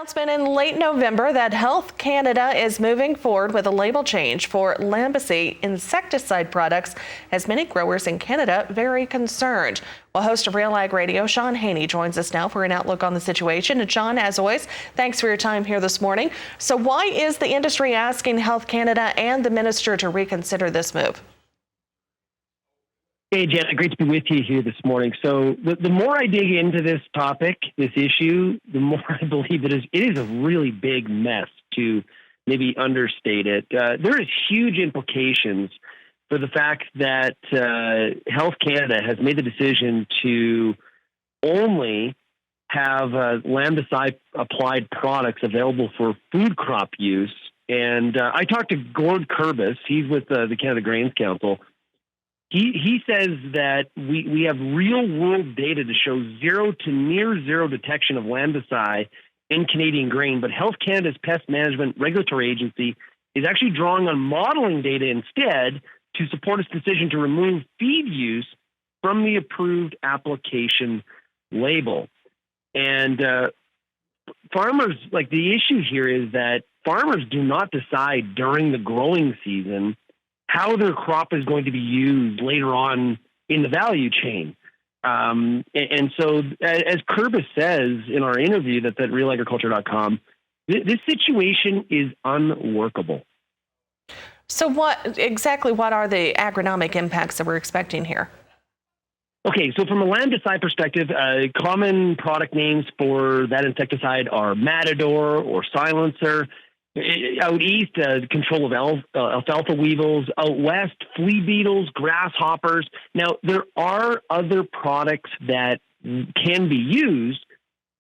announcement in late November that Health Canada is moving forward with a label change for Lambda-cy insecticide products, as many growers in Canada very concerned. Well, host of Real Ag Radio, Sean Haney, joins us now for an outlook on the situation. And Sean, as always, thanks for your time here this morning. So why is the industry asking Health Canada and the minister to reconsider this move? Hey, Janet, great to be with you here this morning. So the more I dig into this topic, this issue, the more I believe it is a really big mess, to maybe understate it. There is huge implications for the fact that Health Canada has made the decision to only have Lambda-cy applied products available for food crop use. And I talked to Gord Kurbis, he's with the Canada Grains Council. He says that we have real-world data to show zero to near zero detection of Lambda-cy in Canadian grain, but Health Canada's Pest Management Regulatory Agency is actually drawing on modeling data instead to support its decision to remove feed use from the approved application label. And farmers, like, the issue here is that farmers do not decide during the growing season how their crop is going to be used later on in the value chain. And so, as Kurbis says in our interview that's at RealAgriculture.com, this situation is unworkable. So what are the agronomic impacts that we're expecting here? Okay, so from a Lambda-cy perspective, common product names for that insecticide are Matador or Silencer. Out east, control of alfalfa weevils. Out west, flea beetles, grasshoppers. Now, there are other products that can be used.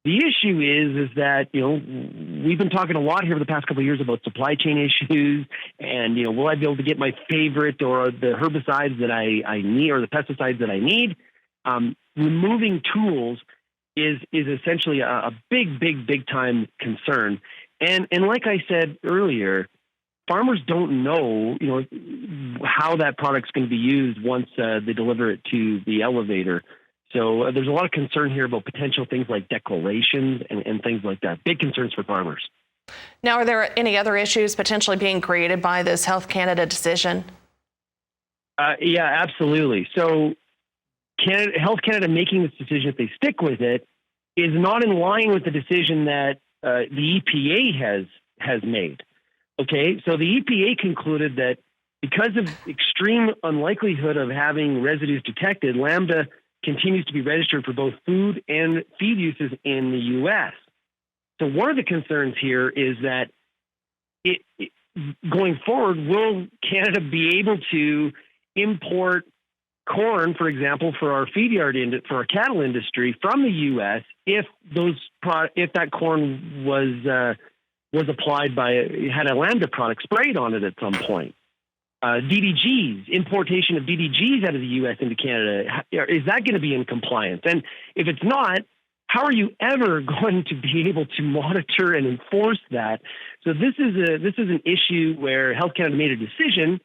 The issue is that, we've been talking a lot here for the past couple of years about supply chain issues and, will I be able to get my favorite or the herbicides that I need or the pesticides that I need? Removing tools is essentially a big time concern. And like I said earlier, farmers don't know, how that product's going to be used once they deliver it to the elevator. So there's a lot of concern here about potential things like declarations and things like that. Big concerns for farmers. Now, are there any other issues potentially being created by this Health Canada decision? Yeah, absolutely. So Health Canada making this decision, if they stick with it, is not in line with the decision that the EPA has made. Okay, so the EPA concluded that because of extreme unlikelihood of having residues detected, Lambda continues to be registered for both food and feed uses in the U.S. So one of the concerns here is that going forward, will Canada be able to import corn, for example, for our for our cattle industry from the U.S. if that corn was applied had a Lambda product sprayed on it at some point? DDGs, importation of DDGs out of the U.S. into Canada, is that going to be in compliance? And if it's not, how are you ever going to be able to monitor and enforce that? So this is an issue where Health Canada made a decision.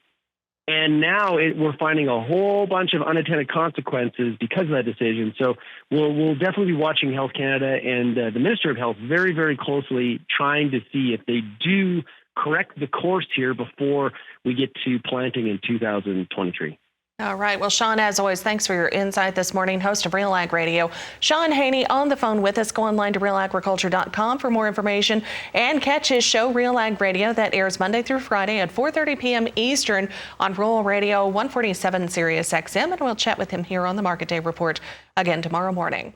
And now we're finding a whole bunch of unintended consequences because of that decision. So we'll definitely be watching Health Canada and the Minister of Health very, very closely, trying to see if they do correct the course here before we get to planting in 2023. All right. Well, Sean, as always, thanks for your insight this morning. Host of Real Ag Radio, Sean Haney, on the phone with us. Go online to RealAgriculture.com for more information and catch his show, Real Ag Radio, that airs Monday through Friday at 4:30 p.m. Eastern on Rural Radio 147 Sirius XM. And we'll chat with him here on the Market Day Report again tomorrow morning.